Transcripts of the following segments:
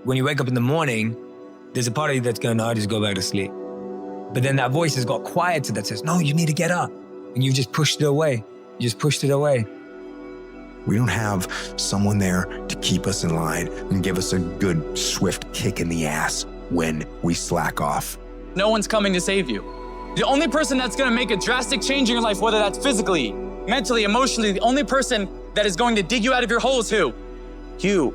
when you wake up in the morning, there's a part of you that's going, no, just go back to sleep. But then that voice has got quiet that says, no, you need to get up. And you just pushed it away. You just pushed it away. We don't have someone there to keep us in line and give us a good, swift kick in the ass when we slack off. No one's coming to save you. The only person that's gonna make a drastic change in your life, whether that's physically, mentally, emotionally, the only person that is going to dig you out of your hole is who? You.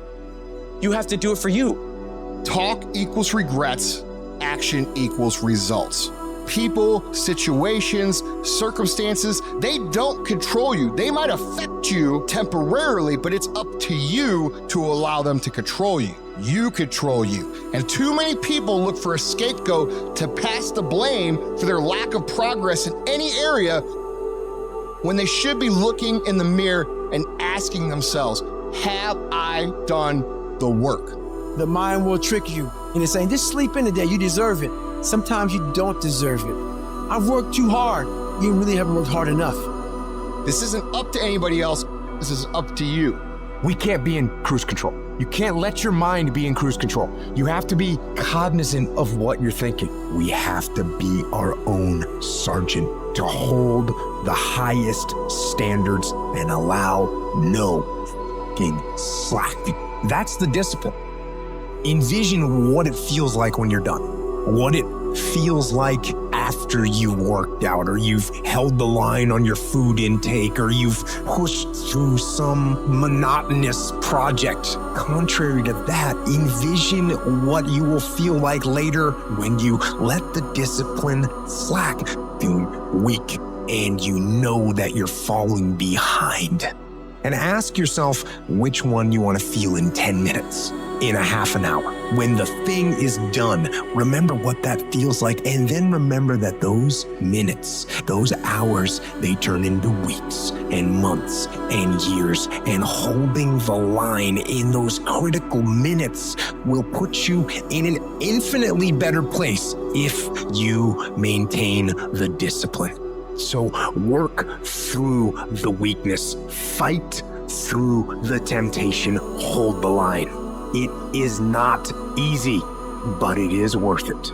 You have to do it for you. Talk equals regrets, action equals results. People, situations, circumstances, they don't control you. They might affect you temporarily, but it's up to you to allow them to control you. You control you. And too many people look for a scapegoat to pass the blame for their lack of progress in any area when they should be looking in the mirror and asking themselves, have I done the work? The mind will trick you into saying, just sleep in today, you deserve it. Sometimes you don't deserve it. I've worked too hard. You really haven't worked hard enough. This isn't up to anybody else. This is up to you. We can't be in cruise control. You can't let your mind be in cruise control. You have to be cognizant of what you're thinking. We have to be our own sergeant to hold the highest standards and allow no fucking slack. That's the discipline. Envision what it feels like when you're done. What it feels like after you worked out, or you've held the line on your food intake, or you've pushed through some monotonous project. Contrary to that, envision what you will feel like later when you let the discipline slack, feeling weak, and you know that you're falling behind. And ask yourself which one you want to feel in 10 minutes, in a half an hour. When the thing is done, remember what that feels like, and then remember that those minutes, those hours, they turn into weeks and months and years, and holding the line in those critical minutes will put you in an infinitely better place if you maintain the discipline. So work through the weakness, fight through the temptation, hold the line. It is not easy, but it is worth it.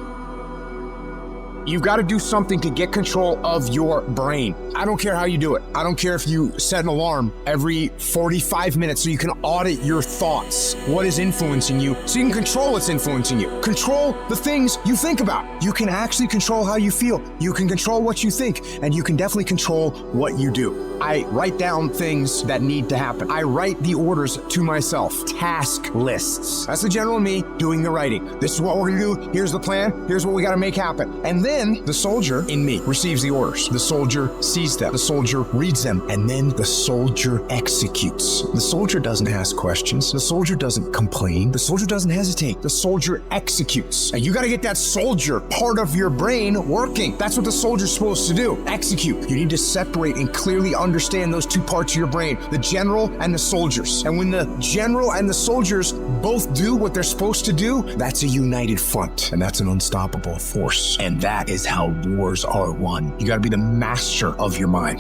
You've got to do something to get control of your brain. I don't care how you do it. I don't care if you set an alarm every 45 minutes so you can audit your thoughts. What is influencing you so you can control what's influencing you. Control the things you think about. You can actually control how you feel. You can control what you think, and you can definitely control what you do. I write down things that need to happen. I write the orders to myself, task lists. That's the general me doing the writing. This is what we're gonna do. Here's the plan. Here's what we gotta make happen. And then the soldier in me receives the orders. The soldier sees them. The soldier reads them. And then the soldier executes. The soldier doesn't ask questions. The soldier doesn't complain. The soldier doesn't hesitate. The soldier executes. And you gotta get that soldier part of your brain working. That's what the soldier's supposed to do. Execute. You need to separate and clearly understand those two parts of your brain, the general and the soldiers. And when the general and the soldiers both do what they're supposed to do, that's a united front, and that's an unstoppable force. And that is how wars are won. You gotta be the master of your mind.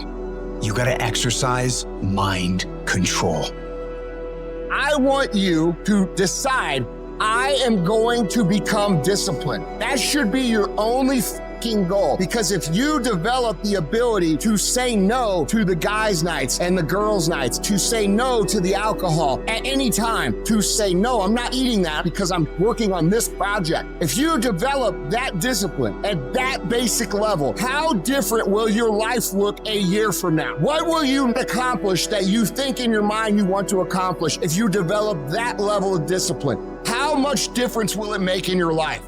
You gotta exercise mind control. I want you to decide, I am going to become disciplined. That should be your only goal, because if you develop the ability to say no to the guys' nights and the girls' nights, to say no to the alcohol at any time, to say no, I'm not eating that because I'm working on this project. If you develop that discipline at that basic level, how different will your life look a year from now? What will you accomplish that you think in your mind you want to accomplish if you develop that level of discipline? How much difference will it make in your life?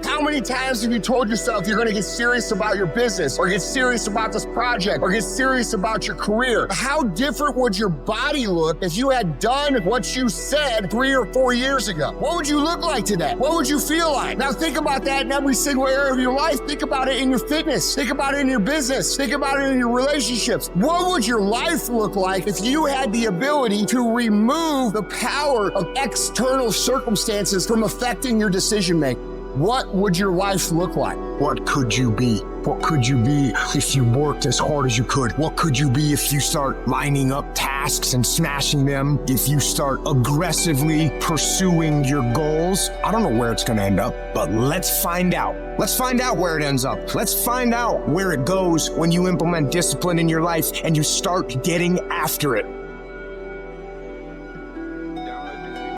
How many times have you told yourself you're going to get serious about your business, or get serious about this project, or get serious about your career? How different would your body look if you had done what you said 3 or 4 years ago? What would you look like today? What would you feel like? Now think about that in every single area of your life. Think about it in your fitness. Think about it in your business. Think about it in your relationships. What would your life look like if you had the ability to remove the power of external circumstances from affecting your decision making? what would your life look like? What could you be? What could you be if you worked as hard as you could? What could you be if you start lining up tasks and smashing them? If you start aggressively pursuing your goals? I don't know where it's going to end up, but let's find out. Let's find out where it ends up. Let's find out where it goes when you implement discipline in your life and you start getting after it.